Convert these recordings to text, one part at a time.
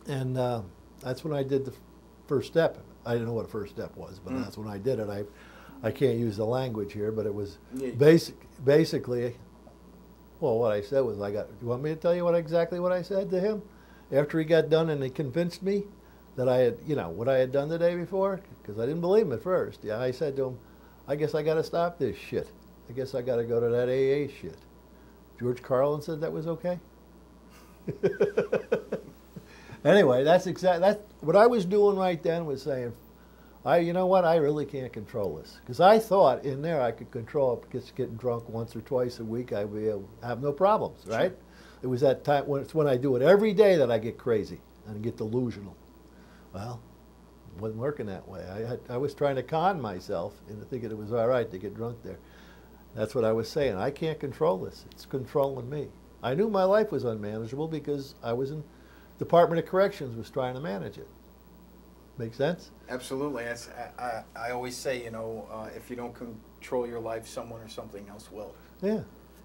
And that's when I did the first step. I didn't know what a first step was, but Mm. that's when I did it. I can't use the language here, but it was Yeah. basically, well, what I said was, you want me to tell you exactly what I said to him? After he got done and he convinced me that I had, what I had done the day before, because I didn't believe him at first. Yeah, I said to him, I guess I got to stop this shit. I guess I got to go to that AA shit. George Carlin said that was okay. Anyway, that's what I was doing right then was saying, you know what, I really can't control this. Because I thought in there I could control it, just getting drunk once or twice a week, I'd be able to have no problems, right? Sure. It was that time, when I do it every day that I get crazy and get delusional. Well, it wasn't working that way. I was trying to con myself into thinking it was all right to get drunk there. That's what I was saying. I can't control this. It's controlling me. I knew my life was unmanageable because I was in Department of Corrections was trying to manage it. Make sense? Absolutely. I always say, if you don't control your life, someone or something else will. Yeah.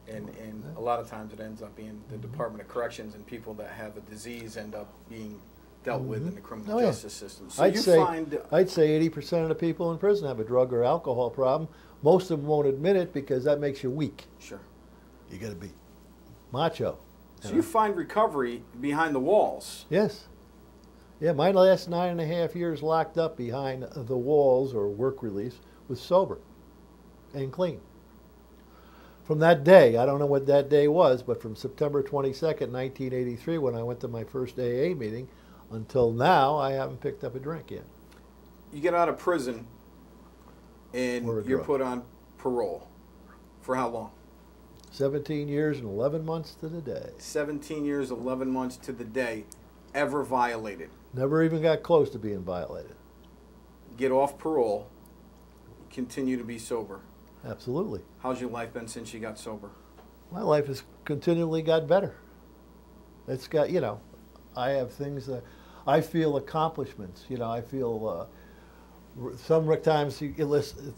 And a lot of times it ends up being the Department of Corrections, and people that have a disease end up being dealt with in the criminal justice system. So I'd say 80% of the people in prison have a drug or alcohol problem. Most of them won't admit it because that makes you weak. Sure. You got to be macho. So you find recovery behind the walls. Yes. Yeah, my last 9.5 years locked up behind the walls or work release was sober and clean. From that day, I don't know what that day was, but from September 22nd, 1983, when I went to my first AA meeting, until now, I haven't picked up a drink yet. You get out of prison and you're put on parole. For how long? 17 years and 11 months to the day. 17 years, 11 months to the day. Ever violated? Never even got close to being violated. Get off parole. Continue to be sober. Absolutely. How's your life been since you got sober? My life has continually got better. It's got, I have things that I feel accomplishments. I feel sometimes, at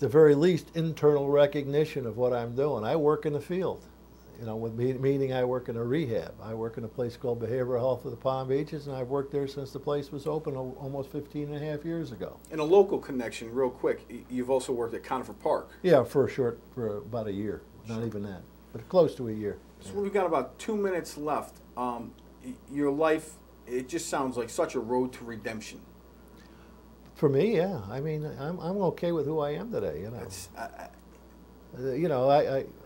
the very least, internal recognition of what I'm doing. I work in the field, meaning I work in a rehab. I work in a place called Behavioral Health of the Palm Beaches, and I've worked there since the place was open almost 15.5 years ago. In a local connection, real quick, you've also worked at Conifer Park. Yeah, for about a year. Not even that, but close to a year. So we've got about 2 minutes left. Your life, it just sounds like such a road to redemption. For me, yeah. I mean, I'm okay with who I am today.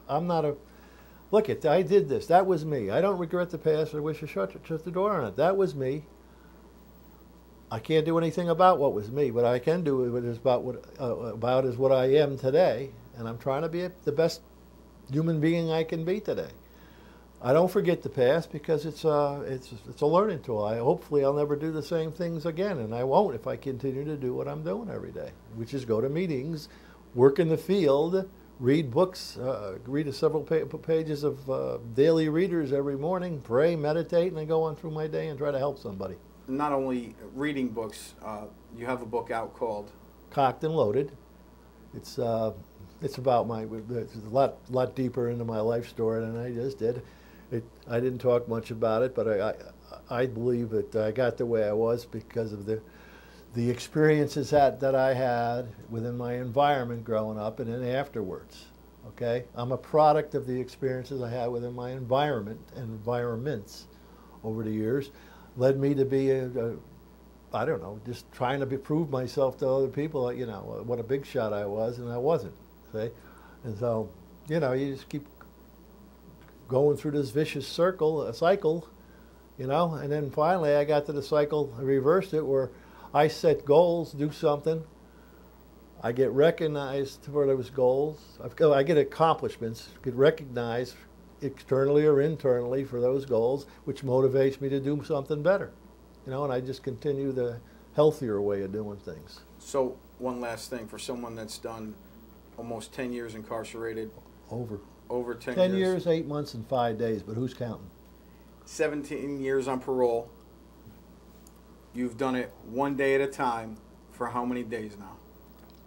I'm not a. Look, I did this. That was me. I don't regret the past. I wish I shut the door on it. That was me. I can't do anything about what was me, but I can do about is what I am today, and I'm trying to be the best human being I can be today. I don't forget the past because it's a learning tool. Hopefully I'll never do the same things again, and I won't if I continue to do what I'm doing every day, which is go to meetings, work in the field, read books, read several pages of daily readers every morning, pray, meditate, and then go on through my day and try to help somebody. Not only reading books, you have a book out called Cocked and Loaded. It's about it's a lot deeper into my life story than I just did. I didn't talk much about it, but I believe that I got the way I was because of the experiences that I had within my environment growing up and then afterwards. Okay, I'm a product of the experiences I had within my environment and environments over the years. Led me to be I don't know, just trying to prove myself to other people. What a big shot I was, and I wasn't. See, and so you just keep going through this vicious cycle, and then finally I got to the cycle, I reversed it, where I set goals, do something, I get recognized for those goals, I get accomplishments, get recognized externally or internally for those goals, which motivates me to do something better, and I just continue the healthier way of doing things. So one last thing, for someone that's done almost 10 years incarcerated. Over 10 years. 10 years, 8 months, and 5 days, but who's counting? 17 years on parole. You've done it one day at a time for how many days now?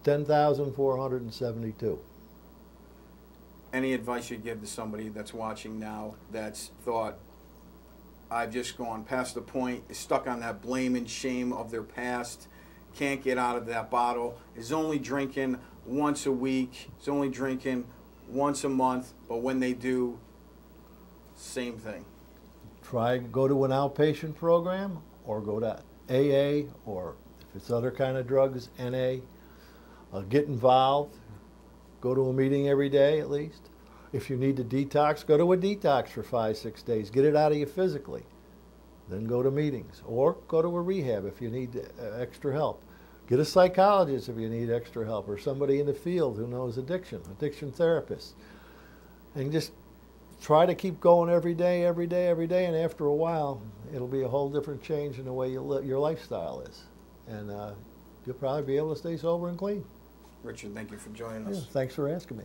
10,472. Any advice you'd give to somebody that's watching now that's thought, I've just gone past the point, is stuck on that blame and shame of their past, can't get out of that bottle, is only drinking once a week, is only drinking once a month, but when they do, same thing. Try go to an outpatient program, or go to AA, or if it's other kind of drugs, NA. Get involved. Go to a meeting every day at least. If you need to detox, go to a detox for 5-6 days. Get it out of you physically. Then go to meetings, or go to a rehab if you need extra help. Get a psychologist if you need extra help, or somebody in the field who knows addiction therapist. And just try to keep going every day, and after a while, it'll be a whole different change in the way your lifestyle is. And you'll probably be able to stay sober and clean. Richard, thank you for joining us. Yeah, thanks for asking me.